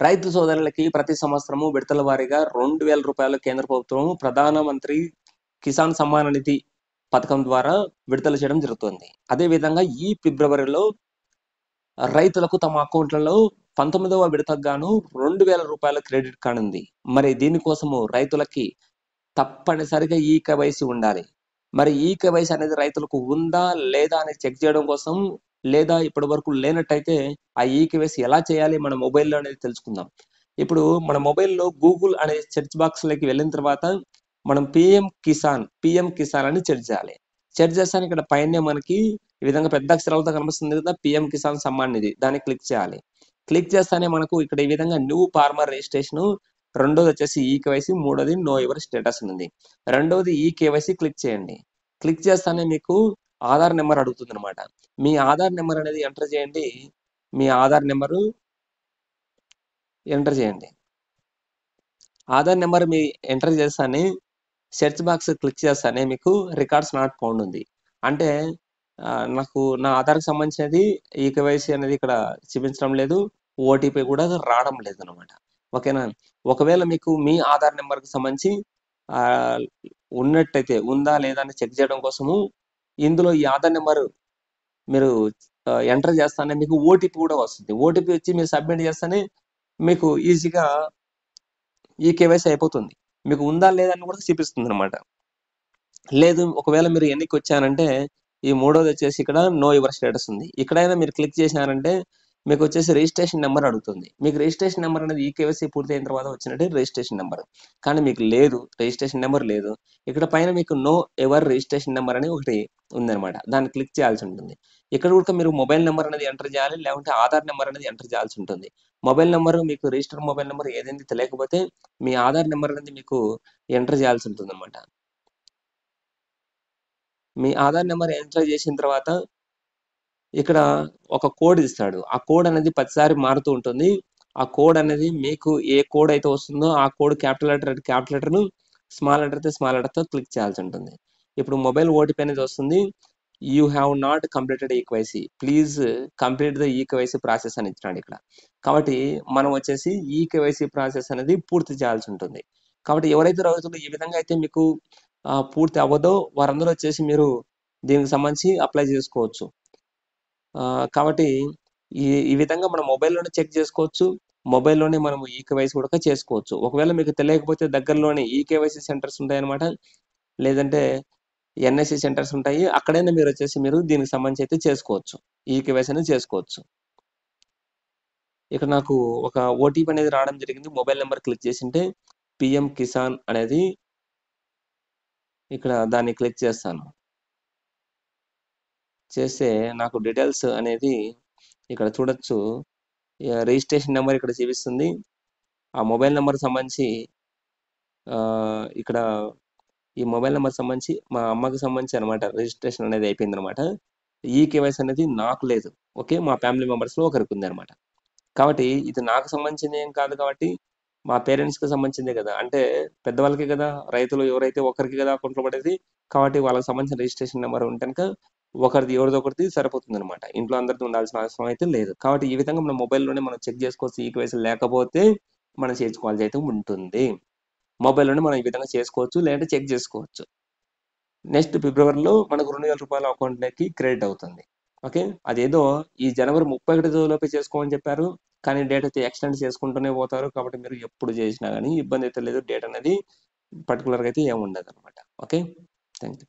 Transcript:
రైతు సోదరులకి ప్రతి సంవత్సరము విడతల వారీగా 2000 రూపాయలు కేంద్ర ప్రభుత్వం ప్రధానమంత్రి కిసాన్ సమ్మాన్ నిధి పథకం ద్వారా విడుదల చేయడం జరుగుతుంది. అదే విధంగా ఈ ఫిబ్రవరిలో రైతులకు తమ అకౌంట్లలో 19వ విడతకు గాను 2000 రూపాయల క్రెడిట్ కార్డు ఉంది. మరి దీనికోసము రైతులకి తప్పనిసరిగా ఈ కేవైసీ ఉండాలి. మరి ఈ కేవైసీ అనేది రైతులకు ఉందా లేదా అని చెక్ చేయడం కోసం, లేదా ఇప్పటి వరకు లేనట్టయితే ఆ ఈ కేవైసీ ఎలా చేయాలి మన మొబైల్లో అనేది తెలుసుకుందాం. ఇప్పుడు మన మొబైల్లో గూగుల్ అనే సెర్చ్ బాక్స్ లోకి వెళ్ళిన తర్వాత మనం పిఎం కిసాన్ అని సెర్చ్ చేయాలి. సెర్చ్ చేస్తాను ఇక్కడ పైన మనకి ఈ విధంగా పెద్ద అక్షరాలతో కనిపిస్తుంది కదా, పిఎం కిసాన్ సమ్మాన్ నిధి, దాన్ని క్లిక్ చేయాలి. క్లిక్ చేస్తానే మనకు ఇక్కడ ఈ విధంగా న్యూ ఫార్మర్ రిజిస్ట్రేషన్, రెండోది వచ్చేసి ఈ కేవైసీ, మూడోది నో యువర్ స్టేటస్ ఉంది. రెండోది ఈ కేవైసీ క్లిక్ చేయండి. క్లిక్ చేస్తానే మీకు ఆధార్ నెంబర్ అడుగుతుంది అనమాట. మీ ఆధార్ నెంబర్ అనేది ఎంటర్ చేయండి. మీ ఆధార్ నెంబరు ఎంటర్ చేయండి. ఆధార్ నెంబర్ మీ ఎంటర్ చేస్తానే సెర్చ్ బాక్స్ క్లిక్ చేస్తానే మీకు రికార్డ్స్ నాట్ ఫౌండ్ ఉంది. అంటే నాకు నా ఆధార్కి సంబంధించినది ఈ కేవైసీ అనేది ఇక్కడ చూపించడం లేదు, ఓటీపీ కూడా రావడం లేదు అనమాట. ఓకేనా? ఒకవేళ మీకు మీ ఆధార్ నెంబర్కి సంబంధించి ఉన్నట్టయితే ఉందా లేదా అని చెక్ చేయడం కోసము ఇందులో ఈ ఆధార్ నెంబర్ మీరు ఎంటర్ చేస్తానే మీకు ఓటీపీ కూడా వస్తుంది. ఓటీపీ వచ్చి మీరు సబ్మిట్ చేస్తానే మీకు ఈజీగా ఈ కేవైసీ అయిపోతుంది. మీకు ఉందా లేదా అని కూడా చూపిస్తుంది అనమాట. లేదు ఒకవేళ మీరు ఎన్నికి వచ్చారంటే ఈ మూడోది వచ్చేసి ఇక్కడ నో యువర్ స్టేటస్ ఉంది. ఇక్కడైనా మీరు క్లిక్ చేసినారంటే మీకు వచ్చేసి రిజిస్ట్రేషన్ నెంబర్ అడుగుతుంది. మీకు రిజిస్ట్రేషన్ నెంబర్ అనేది ఈ కేవైసీ పూర్తయిన తర్వాత వచ్చినట్టు రిజిస్ట్రేషన్ నెంబర్, కానీ మీకు లేదు, రిజిస్ట్రేషన్ నెంబర్ లేదు. ఇక్కడ పైన మీకు నో ఎవర్ రిజిస్ట్రేషన్ నెంబర్ అని ఒకటి ఉందన్నమాట. దాన్ని క్లిక్ చేయాల్సి ఉంటుంది. ఇక్కడ కూడా మీరు మొబైల్ నెంబర్ అనేది ఎంటర్ చేయాలి, లేకుంటే ఆధార్ నెంబర్ అనేది ఎంటర్ చేయాల్సి ఉంటుంది. మొబైల్ నెంబర్ మీకు రిజిస్టర్ మొబైల్ నెంబర్ ఏదైంది తెలియకపోతే మీ ఆధార్ నెంబర్ అనేది మీకు ఎంటర్ చేయాల్సి ఉంటుంది అనమాట. మీ ఆధార్ నెంబర్ ఎంటర్ చేసిన తర్వాత ఇక్కడ ఒక కోడ్ ఇస్తాడు. ఆ కోడ్ అనేది ప్రతిసారి మారుతూ ఉంటుంది. ఆ కోడ్ అనేది మీకు ఏ కోడ్ అయితే వస్తుందో ఆ code capital letter, small letter అయితే స్మాల్ లెటర్తో క్లిక్ చేయాల్సి ఉంటుంది. ఇప్పుడు మొబైల్ ఓటీపీ అనేది వస్తుంది. You have not completed eKYC, please complete the eKYC process అని ఇచ్చినాడు ఇక్కడ. కాబట్టి మనం వచ్చేసి ఈకేవైసీ ప్రాసెస్ అనేది పూర్తి చేయాల్సి ఉంటుంది. కాబట్టి ఎవరైతే రైతులు ఈ విధంగా అయితే మీకు పూర్తి అవ్వదో వారందరూ వచ్చేసి మీరు దీనికి సంబంధించి అప్లై చేసుకోవచ్చు. కాబట్టి ఈ విధంగా మనం మొబైల్లోనే చెక్ చేసుకోవచ్చు. మొబైల్లోనే మనం ఈకేవైసీ కూడా చేసుకోవచ్చు. ఒకవేళ మీకు తెలియకపోతే దగ్గరలోనే ఈకేవైసీ సెంటర్స్ ఉంటాయన్నమాట, లేదంటే ఎన్ఐసి సెంటర్స్ ఉంటాయి. అక్కడైనా మీరు వచ్చేసి మీరు దీనికి సంబంధించి అయితే చేసుకోవచ్చు, ఈకేవైసీ అనేది చేసుకోవచ్చు. ఇక్కడ నాకు ఒక ఓటీపీ అనేది రావడం జరిగింది. మొబైల్ నెంబర్ క్లిక్ చేసింటే పిఎం కిసాన్ అనేది ఇక్కడ దాన్ని క్లిక్ చేస్తాను. చేస్తే నాకు డీటెయిల్స్ అనేది ఇక్కడ చూడొచ్చు. రిజిస్ట్రేషన్ నెంబర్ ఇక్కడ చూపిస్తుంది. ఆ మొబైల్ నెంబర్ సంబంధించి ఇక్కడ ఈ మొబైల్ నెంబర్ సంబంధించి మా అమ్మకి సంబంధించి అనమాట రిజిస్ట్రేషన్ అనేది అయిపోయింది అనమాట. ఈ కేవైసీ అనేది నాకు లేదు, ఓకే, మా ఫ్యామిలీ మెంబర్స్లో ఒకరికి ఉంది అనమాట. కాబట్టి ఇది నాకు సంబంధించింది ఏం కాదు, కాబట్టి మా పేరెంట్స్కి సంబంధించిందే కదా, అంటే పెద్దవాళ్ళకి కదా, రైతులు ఎవరైతే ఒకరికి కదా అకౌంట్లో పడేది. కాబట్టి వాళ్ళకి సంబంధించిన రిజిస్ట్రేషన్ నెంబర్ ఉంటే కనుక ఒకరిది ఎవరిది ఒకరిది సరిపోతుంది అనమాట. ఇంట్లో అందరిది ఉండాల్సిన అవసరం అయితే లేదు. కాబట్టి ఈ విధంగా మన మొబైల్లోనే మనం చెక్ చేసుకోవచ్చు. ఈ కేవైసీ లేకపోతే మనం చేర్చుకోవాల్సి అయితే ఉంటుంది. మొబైల్లోనే మనం ఈ విధంగా చేసుకోవచ్చు, లేదంటే చెక్ చేసుకోవచ్చు. నెక్స్ట్ ఫిబ్రవరిలో మనకు 2000 రూపాయల అకౌంట్లోకి క్రెడిట్ అవుతుంది. ఓకే, అదేదో ఈ జనవరి 31 లోపే చేసుకోమని చెప్పారు, కానీ డేట్ అయితే ఎక్స్టెండ్ చేసుకుంటూనే పోతారు. కాబట్టి మీరు ఎప్పుడు చేసినా కానీ ఇబ్బంది అయితే లేదు. డేట్ అనేది పర్టికులర్గా అయితే ఏమి ఉండదు అనమాట. Okay, thank you.